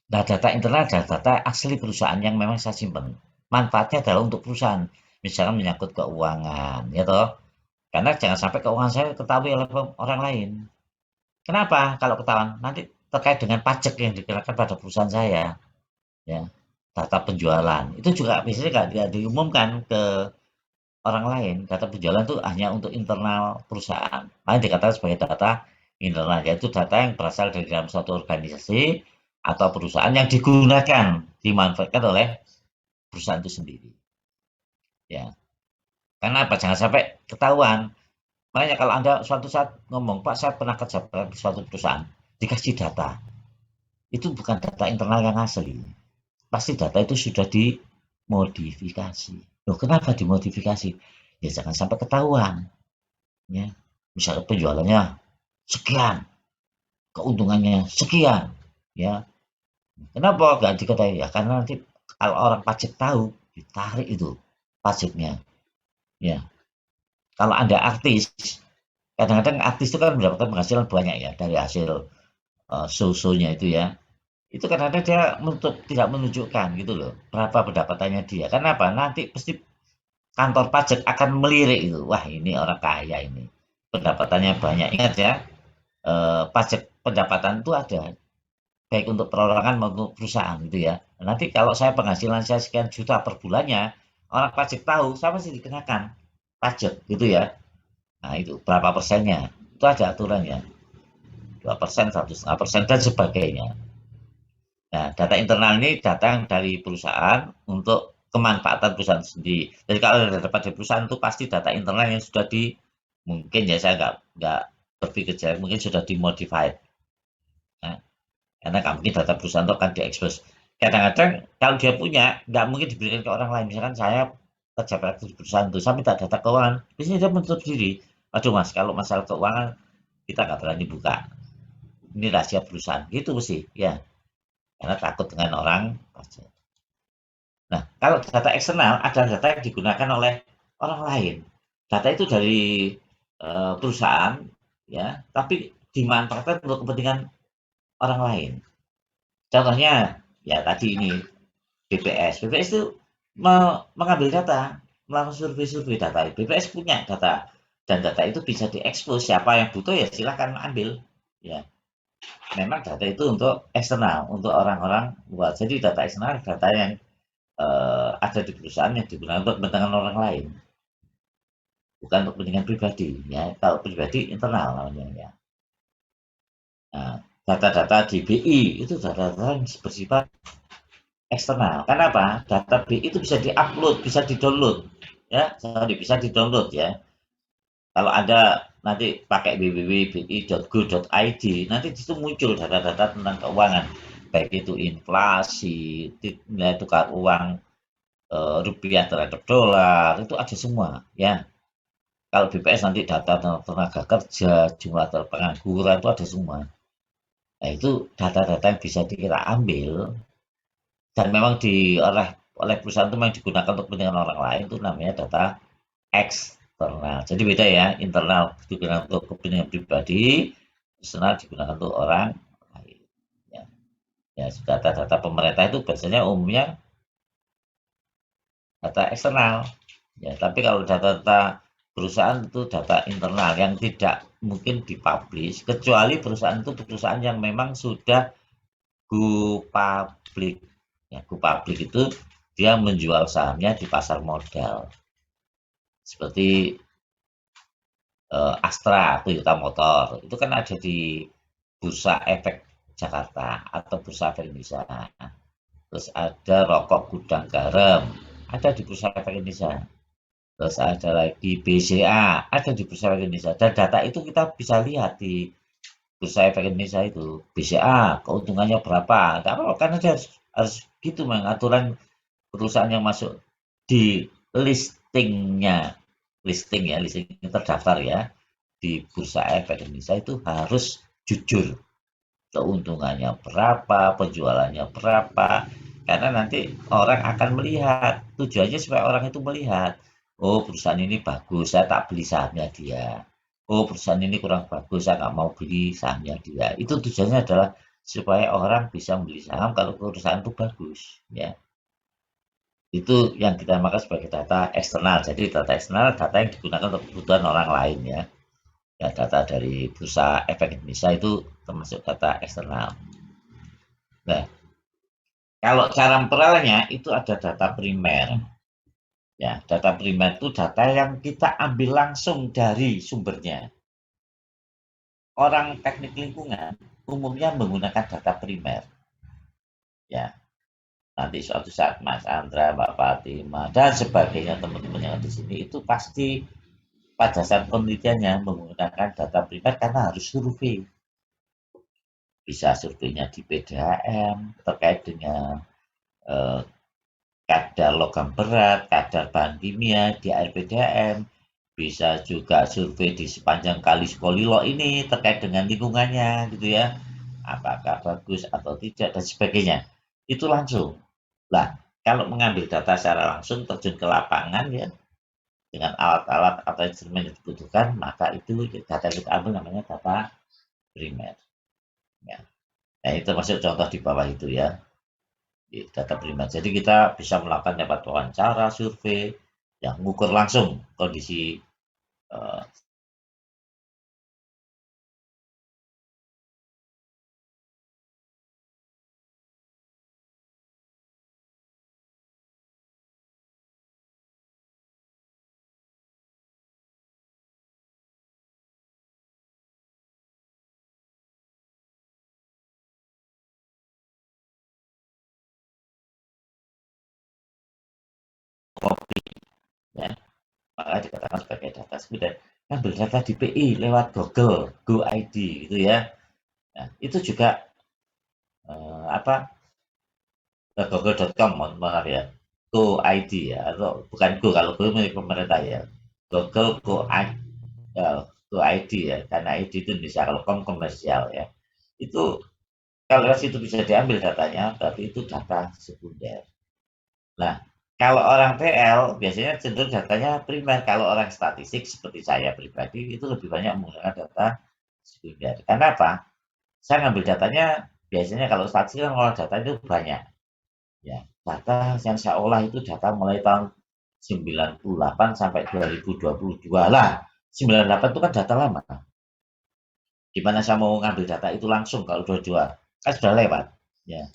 Nah, data internal adalah data asli perusahaan yang memang saya simpan. Manfaatnya adalah untuk perusahaan. Misalkan menyangkut keuangan, ya toh. Karena jangan sampai keuangan saya ketahui oleh orang lain. Kenapa? Kalau ketahuan, nanti terkait dengan pajak yang dikenakan pada perusahaan saya. Ya, data penjualan. Itu juga biasanya nggak diumumkan ke orang lain. Data penjualan itu hanya untuk internal perusahaan. Makanya dikatakan sebagai data internal, yaitu data yang berasal dari dalam suatu organisasi atau perusahaan yang digunakan, dimanfaatkan oleh perusahaan itu sendiri. Ya, karena apa? Jangan sampai ketahuan. Makanya kalau Anda suatu saat ngomong, Pak, saya pernah kerja di suatu perusahaan, dikasih data. Itu bukan data internal yang asli. Pasti data itu sudah dimodifikasi. Loh, kenapa dimodifikasi? Ya jangan sampai ketahuan. Ya, misalnya penjualannya sekian, keuntungannya sekian. Ya, kenapa nggak diketahui? Ya karena nanti kalau orang pajak tahu, ditarik itu pajaknya. Ya, kalau Anda artis, kadang-kadang artis itu kan mendapatkan penghasilan banyak ya dari hasil show-nya itu ya. Itu kadang-kadang dia tidak menunjukkan gitu loh berapa pendapatannya dia. Karena apa? Nanti pasti kantor pajak akan melirik itu. Wah, ini orang kaya ini. Pendapatannya banyak. Ingat ya, pajak pendapatan itu ada baik untuk perorangan maupun perusahaan gitu ya. Nanti kalau saya penghasilan saya sekian juta per bulannya, orang pajak tahu, saya pasti dikenakan pajak gitu ya. Nah, itu berapa persennya? Itu ada aturannya. 2%, 1,5%, dan sebagainya. Nah, data internal ini datang dari perusahaan untuk kemanfaatan perusahaan sendiri. Jadi kalau dapat dari perusahaan itu pasti data internal yang sudah mungkin ya saya nggak berpikir jelek, mungkin sudah dimodified. Nah, karena nggak mungkin data perusahaan itu akan diekspos. Kadang-kadang kalau dia punya, nggak mungkin diberikan ke orang lain. Misalkan saya kerja praktis di perusahaan itu, saya minta data keuangan, biasanya dia menutup diri. Aduh mas, kalau masalah keuangan kita nggak berani buka. Ini rahasia perusahaan, gitu sih, ya. Karena takut dengan orang pajak. Nah, kalau data eksternal adalah data yang digunakan oleh orang lain. Data itu dari perusahaan, ya, tapi dimanfaatkan untuk kepentingan orang lain. Contohnya, ya tadi ini BPS. BPS itu mengambil data, melakukan survei-survei data. BPS punya data, dan data itu bisa diekspos. Siapa yang butuh ya silahkan ambil. Ya, memang data itu untuk eksternal, untuk orang-orang luar. Jadi data eksternal data yang ada di perusahaan yang digunakan untuk kepentingan orang lain, bukan untuk kepentingan pribadi. Ya, kalau pribadi internal namanya ya. Nah, data-data di BI itu data-data yang bersifat eksternal. Kenapa? Data BI itu bisa diupload, bisa didownload. Ya, sorry, bisa didownload ya. Kalau Anda nanti pakai www.bi.go.id, nanti di situ muncul data-data tentang keuangan, baik itu inflasi, nilai tukar uang rupiah terhadap dolar, itu ada semua ya. Kalau BPS nanti data tenaga kerja, jumlah pengangguran, itu ada semua. Nah, itu data-data yang bisa kita ambil dan memang oleh perusahaan itu memang digunakan untuk kepentingan orang lain, itu namanya data eksternal. Jadi beda ya, internal digunakan untuk kepentingan pribadi, eksternal digunakan untuk orang lain. Ya, ya data-data pemerintah itu biasanya umumnya data eksternal. Ya, tapi kalau data-data perusahaan itu data internal yang tidak mungkin dipublish, kecuali perusahaan itu perusahaan yang memang sudah go public. Ya, go public itu dia menjual sahamnya di pasar modal. Seperti Astra, Toyota Motor, itu kan ada di Bursa Efek Jakarta atau Bursa Efek Indonesia. Terus ada Rokok Gudang Garam, ada di Bursa Efek Indonesia. Terus ada lagi BCA, ada di Bursa Efek Indonesia. Dan data itu kita bisa lihat di Bursa Efek Indonesia itu. BCA, keuntungannya berapa. Karena kan dia harus gitu, aturan perusahaan yang masuk di listingnya. Listing terdaftar ya. Di Bursa Efek Indonesia itu harus jujur. Keuntungannya berapa, penjualannya berapa. Karena nanti orang akan melihat. Tujuannya supaya orang itu melihat. Oh, perusahaan ini bagus, saya tak beli sahamnya dia. Oh, perusahaan ini kurang bagus, saya nggak mau beli sahamnya dia. Itu tujuannya adalah supaya orang bisa membeli saham kalau perusahaan itu bagus. Ya, itu yang kita namakan sebagai data eksternal. Jadi data eksternal data yang digunakan untuk kebutuhan orang lain ya. Ya, data dari Bursa Efek Indonesia itu termasuk data eksternal. Nah, kalau cara memperolehnya itu ada data primer. Ya, data primer itu data yang kita ambil langsung dari sumbernya. Orang teknik lingkungan umumnya menggunakan data primer. Ya, nanti suatu saat Mas Andra, Mbak Fatima, dan sebagainya teman-teman yang di sini itu pasti pada saat penelitiannya menggunakan data primer karena harus survei. Bisa surveinya di PDAM terkait dengan kadar logam berat, kadar bahan kimia di air PDAM, bisa juga survei di sepanjang kali Sukolilo ini terkait dengan lingkungannya gitu ya, apakah bagus atau tidak dan sebagainya. Itu langsung. Nah, kalau mengambil data secara langsung terjun ke lapangan ya dengan alat-alat atau instrumen yang dibutuhkan, maka itu data yang kita ambil namanya data primer. Ya. Nah, itu termasuk contoh di bawah itu ya. Data primer. Jadi kita bisa melakukan dapat wawancara, survei, yang mengukur langsung kondisi fotokopi, ya, maka dikatakan sebagai data sekunder. Ngambil data di PI lewat Google, Go ID gitu ya. Nah, itu juga google.com, maaf ya, Go ID ya, atau bukan Go, kalau Go milik pemerintah ya, Google Go ID ya, karena ID itu Indonesia, kalau komersial ya, itu kalau lewat situ bisa diambil datanya, berarti itu data sekunder. Nah, kalau orang TL biasanya cenderung datanya primer. Kalau orang statistik seperti saya pribadi itu lebih banyak menggunakan data sekunder. Karena apa? Saya ngambil datanya biasanya kalau statistik kan olah data itu banyak. Ya, data yang saya olah itu data mulai tahun 98 sampai 2022 lah. 98 itu kan data lama. Gimana saya mau ngambil data itu langsung kalau 22 kan sudah lewat. Ya,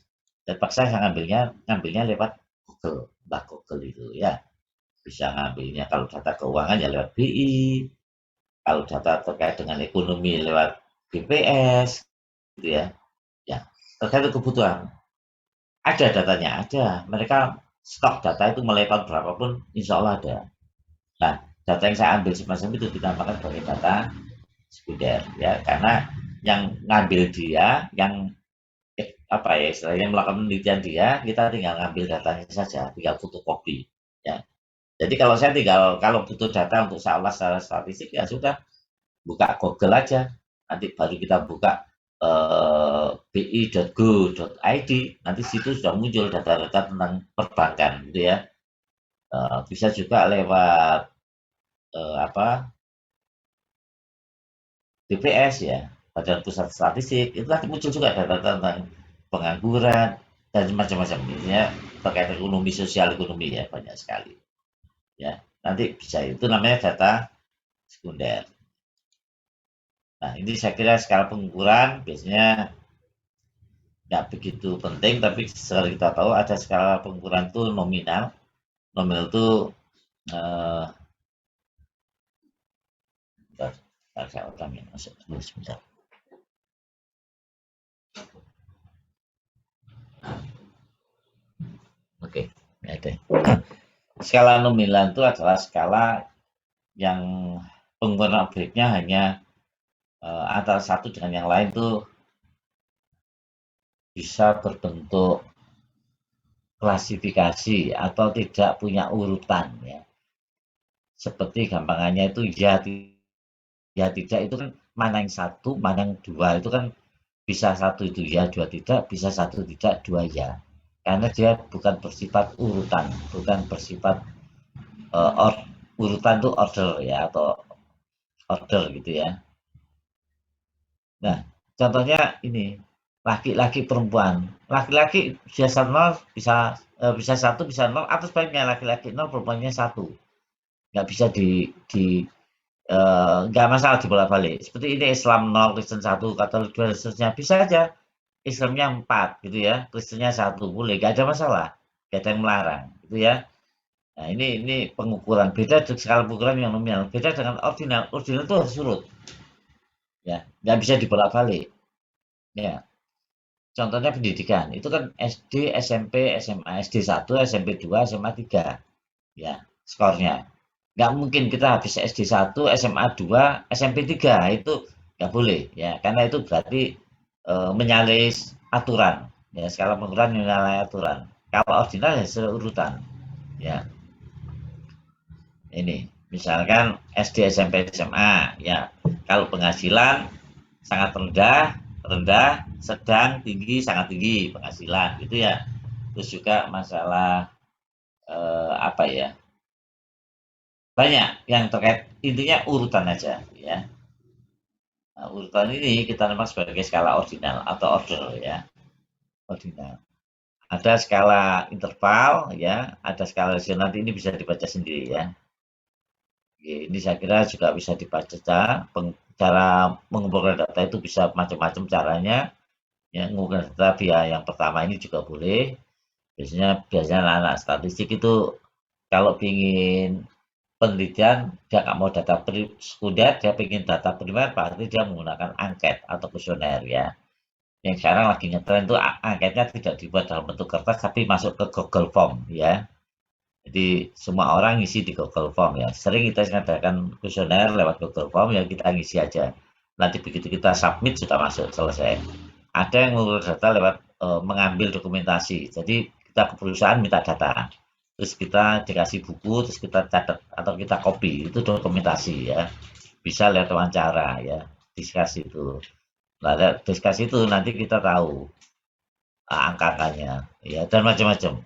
terpaksa saya ngambilnya lewat Google, Google itu ya. Bisa ngambilnya kalau data keuangan ya lewat BI, kalau data terkait dengan ekonomi lewat BPS, gitu ya. Ya, terkait kebutuhan. Ada datanya, ada. Mereka stok data itu mulai tahun berapapun, insya Allah ada. Nah, data yang saya ambil semacam itu dinamakan sebagai data sekunder, ya, karena yang ngambil dia, yang istilahnya melakukan penelitian dia, kita tinggal ngambil datanya saja, tinggal fotokopi, ya. Jadi kalau butuh data untuk saya olah secara statistik, ya sudah, buka Google aja, nanti baru kita buka bi.go.id, nanti situ sudah muncul data-data tentang perbankan gitu ya. Bisa juga lewat BPS ya, Badan Pusat Statistik, itu nanti muncul juga data-data tentang pengangguran dan macam-macam ya, terkait ekonomi, sosial ekonomi ya, banyak sekali ya. Nanti bisa, itu namanya data sekunder. Nah, ini saya kira skala pengukuran biasanya nggak begitu penting, tapi sekarang kita tahu ada skala pengukuran itu nominal. Nominal itu saya ulangi, masuk dulu sebentar. Oke, ada. Skala nominal itu adalah skala yang pengukuran objeknya hanya antara satu dengan yang lain itu bisa berbentuk klasifikasi atau tidak punya urutan ya. Seperti gampangannya itu ya tidak, itu kan mana yang satu, mana yang dua, itu kan bisa satu itu ya, dua tidak, bisa satu tidak, dua ya. Karena dia bukan bersifat urutan, bukan bersifat urutan itu order ya, atau order gitu ya. Nah, contohnya ini, laki-laki perempuan. Laki-laki biasa 0, bisa 1, bisa 0, atau sebaliknya laki-laki 0, perempuannya 1. Nggak bisa nggak masalah dibolak-balik. Seperti ini Islam 0, Kristen 1, Katolik 2, dan seterusnya. Bisa aja Islamnya 4 gitu ya, Kristennya 1, boleh, nggak ada masalah. Nggak ada yang melarang gitu ya. Nah, ini pengukuran. Beda dengan skala pengukuran yang nominal. Beda dengan ordinal. Ordinal itu harus surut. Ya, nggak bisa dibolak-balik. Ya. Contohnya pendidikan, itu kan SD, SMP, SMA, SD 1, SMP 2, SMA 3. Ya, skornya. Nggak mungkin kita habis SD 1, SMA 2, SMP 3, itu nggak boleh ya, karena itu berarti menyalahi aturan ya, skala pengukuran menyalahi aturan. Kalau ordinal ya seurutan ya. Ini misalkan SD, SMP, SMA ya, kalau penghasilan sangat rendah, sedang, tinggi, sangat tinggi penghasilan gitu ya. Terus juga masalah banyak yang terkait, intinya urutan aja ya. Nah, urutan ini kita namakan sebagai skala ordinal atau order ya, ordinal. Ada skala interval ya, ada skala rasio, nanti ini bisa dibaca sendiri ya. Ini saya kira juga bisa dibaca, cara mengumpulkan data itu bisa macam-macam caranya ya. Mengumpulkan data via yang pertama ini juga boleh. Biasanya anak-anak statistik itu kalau ingin penelitian, dia nggak mau data sekunder, dia ingin data primer, berarti dia menggunakan angket atau kuesioner ya. Yang sekarang lagi ngetren itu angketnya tidak dibuat dalam bentuk kertas, tapi masuk ke Google Form ya. Jadi semua orang ngisi di Google Form ya. Sering kita ngadakan kuesioner lewat Google Form ya, kita ngisi aja. Nanti begitu kita submit sudah masuk, selesai. Ada yang mengumpulkan data lewat mengambil dokumentasi. Jadi kita ke perusahaan minta data. Terus kita dikasih buku, terus kita catat atau kita copy. Itu dokumentasi ya. Bisa lewat wawancara ya, diskusi itu. Nah, diskusi itu nanti kita tahu angka-angkanya ya, dan macam-macam.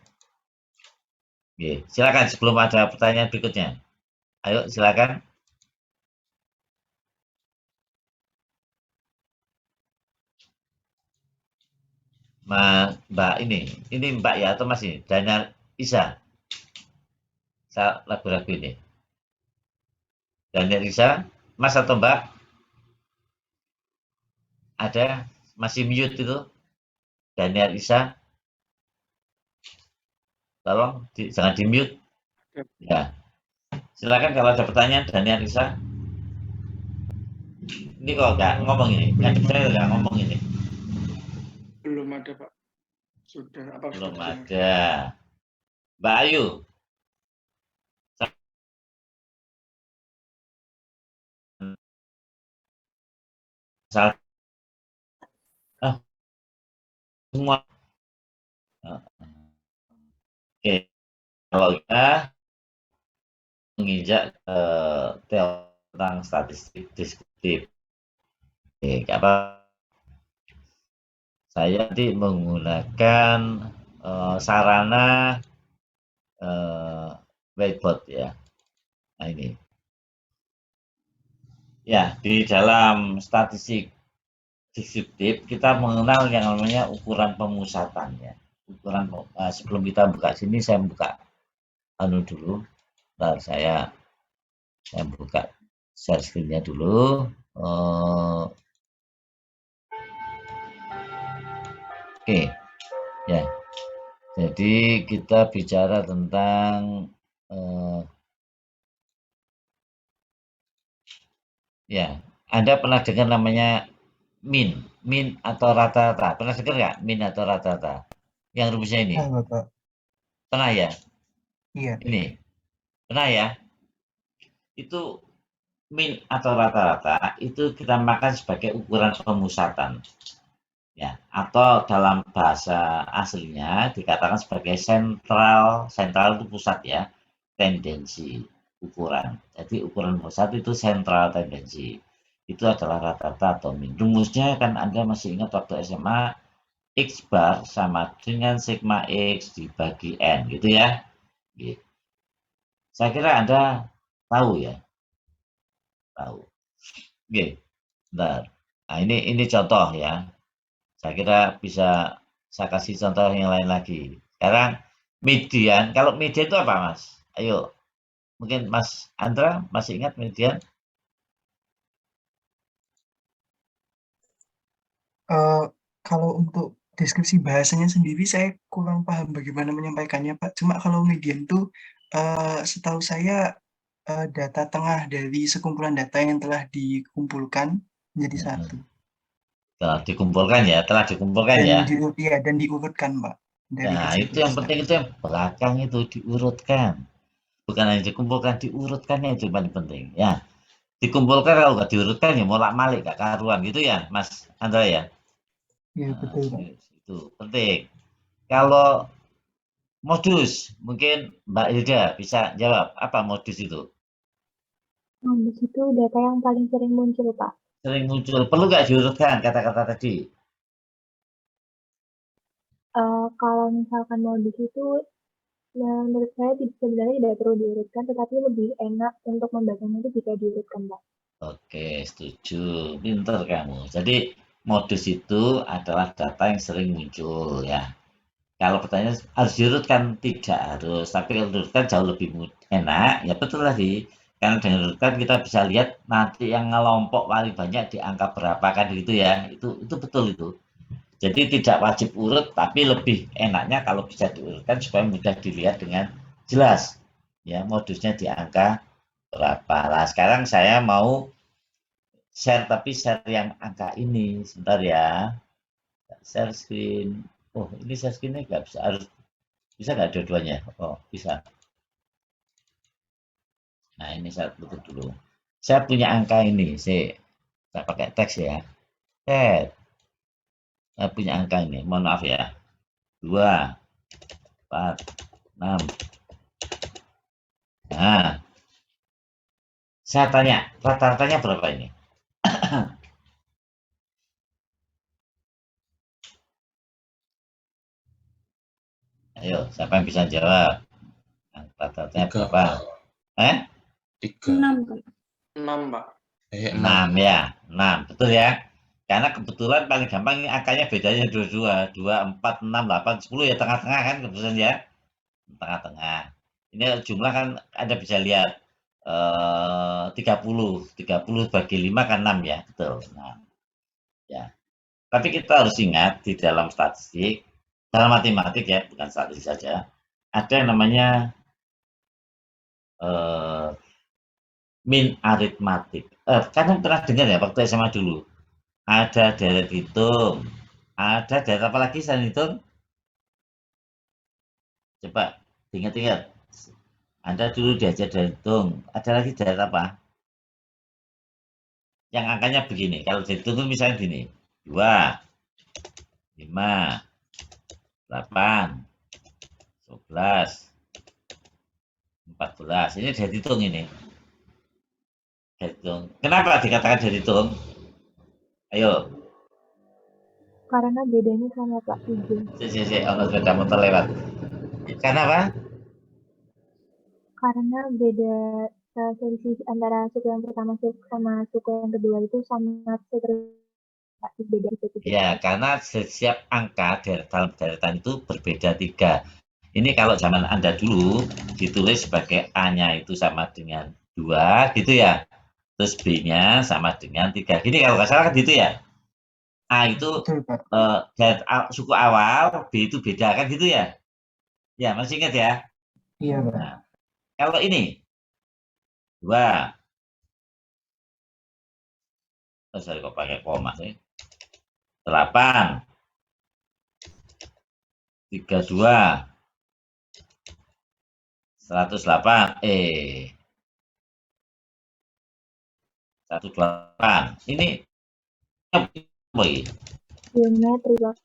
Oke, silakan sebelum ada pertanyaan berikutnya. Ayo silakan. Mbak ini Mbak ya atau Mas ini? Daniel Isa. Saya ragu-ragu ini. Daniel Isa, Mas atau Mbak? Ada masih mute itu? Daniel Isa. Tolong jangan di mute. Ya. Silakan kalau ada pertanyaan Daniel Isa. Ini kok nggak ngomong ini? Nggak saya nggak ngomong ini. Belum ada, Pak. Sudah apa Belum sudah ada. Mbak Ayu. Semua. Oke. Kalau kita menginjak tentang statistik deskriptif. Oke, apa? Saya nanti menggunakan sarana whiteboard ya. Nah ini. Ya, di dalam statistik deskriptif kita mengenal yang namanya ukuran pemusatan ya. Ukuran sebelum kita buka sini saya buka dulu. Ntar saya buka share screen-nya dulu. Oke, ya. Jadi kita bicara tentang ya, Anda pernah dengar namanya min atau rata-rata? Pernah dengar nggak min atau rata-rata? Yang rumusnya ini? Nah, Bapak. Pernah ya? Iya. Ini, pernah ya? Itu min atau rata-rata itu kita makan sebagai ukuran pemusatan. Ya, atau dalam bahasa aslinya dikatakan sebagai sentral itu pusat ya, tendensi ukuran. Jadi ukuran pusat itu sentral tendensi. Itu adalah rata-rata atau min. Rumusnya kan Anda masih ingat waktu SMA, X bar sama dengan sigma X dibagi N gitu ya. Gitu. Saya kira Anda tahu ya. Tahu. Oke. Bentar. Nah, ini contoh ya. Saya kira bisa saya kasih contoh yang lain lagi. Sekarang median, kalau median itu apa Mas? Ayo, mungkin Mas Andra masih ingat median? Kalau untuk deskripsi bahasanya sendiri saya kurang paham bagaimana menyampaikannya, Pak. Cuma kalau median tuh setahu saya data tengah dari sekumpulan data yang telah dikumpulkan menjadi satu. Telah dikumpulkan ya, ya. Dan diurutkan, Pak. Dari Nah, kecil itu ke yang besar. penting, itu yang belakang itu diurutkan. Bukan hanya dikumpulkan, diurutkannya itu yang paling penting. Ya, dikumpulkan kalau nggak diurutkan ya molak-malik, gak karuan gitu ya, Mas Andra ya. Iya, Nah, betul, Pak. itu penting. Kalau modus, mungkin Mbak Hilda bisa jawab apa modus itu? Di situ data yang paling sering muncul, Pak. Sering muncul, perlu nggak diurutkan kata-kata tadi? Kalau misalkan modus itu, menurut saya sebenarnya tidak perlu diurutkan, tetapi lebih enak untuk membacanya itu jika diurutkan, Pak. Oke, setuju. Pinter kamu. Jadi modus itu adalah data yang sering muncul ya. Kalau pertanyaan harus diurutkan, tidak harus. Tapi kalau diurutkan jauh lebih enak. Ya betul tadi. Karena dengan diurutkan kita bisa lihat nanti yang ngelompok paling banyak di angka berapa kan gitu ya. Itu betul itu. Jadi tidak wajib urut, tapi lebih enaknya kalau bisa diurutkan supaya mudah dilihat dengan jelas. Ya, modusnya di angka berapa. Nah, sekarang saya mau share, tapi share yang angka ini. Sebentar ya. Share screen. Oh, ini share screen-nya nggak bisa. Harus bisa nggak dua-duanya? Oh, bisa. Nah, ini saya tutup dulu. Saya punya angka ini, saya pakai teks ya. Saya punya angka ini, mohon maaf ya. 2, 4, 6. Nah, saya tanya, rata-ratanya berapa ini? Ayo, siapa yang bisa jawab? Rata-ratanya 3, berapa? 3. 6 kan. 6, Pak. 6 ya, 6, betul ya. Karena kebetulan paling gampang ini angkanya bedanya 22, 2, 4, 6, 8, 10 ya tengah-tengah kan kebetulan ya. Tengah-tengah. Ini jumlah kan Anda bisa lihat 30 bagi 5 kan 6 ya, betul. Nah, ya. Tapi kita harus ingat di dalam statistik, dalam matematik ya, bukan statistik saja, ada yang namanya min aritmatik. Kan pernah dengar ya waktu SMA dulu. Ada deret hitung, ada deret apa lagi selain hitung? Coba ingat-ingat. Anda dulu diajar deret hitung, ada lagi deret apa? Yang angkanya begini, kalau deret hitung misalnya gini, 2, 5, 8, 11, 14. Ini deret hitung ini. Deret hitung. Kenapa dikatakan deret hitung? Ayo. Karena bedanya sama Pak 3. Ono sepeda motor lewat. Karena apa? Karena beda selisih antara suku yang pertama sama suku yang kedua itu sangat beda gitu. Ya, karena setiap angka dalam deretan itu berbeda 3. Ini kalau zaman Anda dulu ditulis sebagai A-nya itu sama dengan 2 gitu ya. Terus B-nya sama dengan 3. Gini kalau nggak salah kan gitu ya. A itu Betul, Pak. suku awal, B itu beda kan gitu ya. Ya, masih ingat ya? Iya, Pak. Nah, kalau ini 2. Oh, sorry kok pakai koma sih. 8, 32, 108, 18. Ini apa ini? Geometri, Pak.